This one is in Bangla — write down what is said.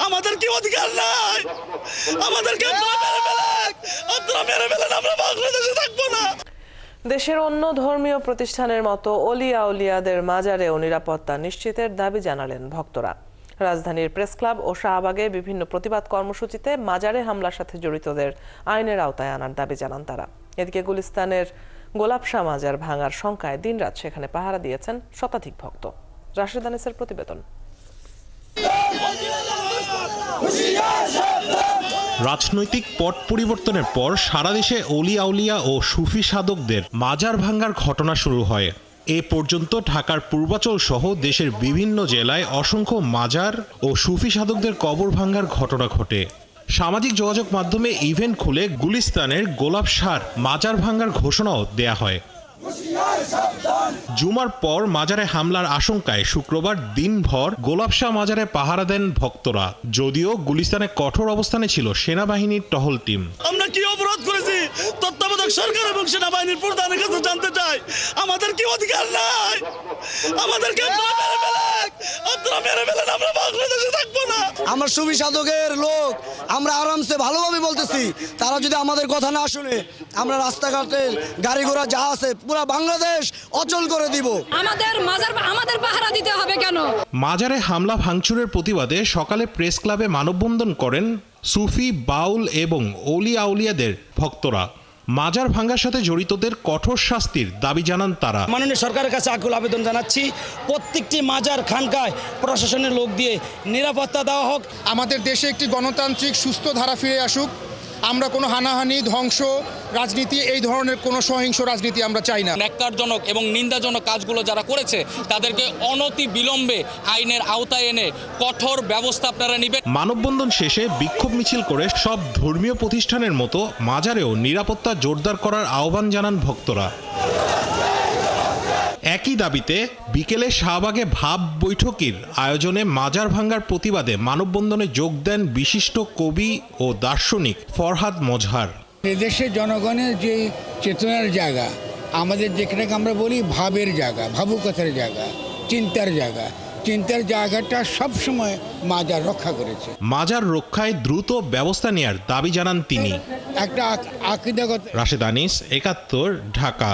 আমাদের কি অধিকার নাই? আমাদেরকে আপনারা মেরে ফেলেন, আমরা বাংলাদেশে থাকবো না। দেশের অন্য ধর্মীয় প্রতিষ্ঠানের মতো অলিয়া উলিয়াদের মাজারেও নিরাপত্তা নিশ্চিতের দাবি জানালেন ভক্তরা। রাজধানীর প্রেস ক্লাব ও শাহবাগে বিভিন্ন প্রতিবাদ কর্মসূচিতে মাজারে হামলার সাথে জড়িতদের আইনের আওতায় আনার দাবি জানান তারা। এদিকে গুলিস্তানের গোলাপশাহ মাজার ভাঙার শঙ্কায় দিনরাত সেখানে পাহারা দিয়েছেন শতাধিক ভক্ত। রাশেদ আনিসের প্রতিবেদন। রাজনৈতিক পট পরিবর্তনের পর সারা দেশে অলি আউলিয়া ও সুফি সাধকদের মাজার ভাঙ্গার ঘটনা শুরু হয়। এ পর্যন্ত ঢাকার পূর্বাঞ্চল সহ দেশের বিভিন্ন জেলায় অসংখ্য মাজার ও সুফি সাধকদের কবর ভাঙ্গার ঘটনা ঘটে। সামাজিক যোগাযোগ মাধ্যমে ইভেন্ট খুলে গুলিস্তানের গোলাপশাহর মাজার ভাঙ্গার ঘোষণাও দেয়া হয়। জুমার পর মাজারে হামলার আশঙ্কায় শুক্রবার দিনভর গোলাপশাহ মাজারে পাহারা দেন ভক্তরা। যদিও গুলিস্তানে কঠোর অবস্থানে ছিল সেনাবাহিনীর টহল টিম। আমরা কি অপরাধ করেছি তত্ত্বাবধায়ক সরকার এবং সেনাবাহিনীর প্রধানের কাছে জানতে চাই। আমাদের কি অধিকার নাই? আমাদেরকে আপনারা মেরে ফেলেন, আমরা বাংলাদেশে থাকবো না। আমরা সুফি সাধকের লোক, আমরা আরামসে ভালোভাবে বলতেছি। তারা যদি আমাদের কথা না শুনে, আমরা রাস্তাঘাটে গাড়ি ঘোড়া যা আছে পুরো বাংলাদেশ অচল করে দিব। আমাদের পাহারা দিতে হবে কেন? মাজারে হামলা ভাঙচুরের প্রতিবাদে সকালে প্রেস ক্লাবে মানববন্ধন করেন সুফি, বাউল এবং অলি আউলিয়াদের ভক্তরা। মাজার ভাঙ্গার সাথে জড়িতদের কঠোর শাস্তির দাবি জানান তারা। মাননীয় সরকারের কাছে আকুল আবেদন জানাচ্ছি, প্রত্যেকটি মাজার খানকায় প্রশাসনের লোক দিয়ে নিরাপত্তা দেওয়া হোক। আমাদের দেশে একটি গণতান্ত্রিক সুস্থ ধারা ফিরে আসুক। আমরা কোনো হানাহানি, ধ্বংস, রাজনীতি, এই ধরনের কোনো সহিংস রাজনীতি আমরা চাই না। ন্যাক্কারজনক এবং নিন্দাজনক কাজগুলো যারা করেছে তাদেরকে অনতি বিলম্বে আইনের আওতায় এনে কঠোর ব্যবস্থা আপনারা নেবেন। মানববন্ধন শেষে বিক্ষোভ মিছিল করে সব ধর্মীয় প্রতিষ্ঠানের মতো মাজারেও নিরাপত্তা জোরদার করার আহ্বান জানান ভক্তরা। একই দাবিতে বিকেলে শাহবাগে ভাব বৈঠকের আয়োজনে মাজার ভাঙ্গার প্রতিবাদে মানববন্ধনে যোগ দেন বিশিষ্ট কবি ও দার্শনিক ফরহাদ মজহার। দেশের জনগণের যে চেতনার জায়গা, আমাদের যেখানে আমরা বলি ভাবের জায়গা, ভাবুকতার জায়গা, চিন্তার জায়গা, চিন্তার জায়গাটা সবসময় মাজার রক্ষা করেছে। মাজার রক্ষায় দ্রুত ব্যবস্থা নেয়ার দাবি জানান তিনি। একটা আকীদাগত। রাশেদ আনিস, ৭১, ঢাকা।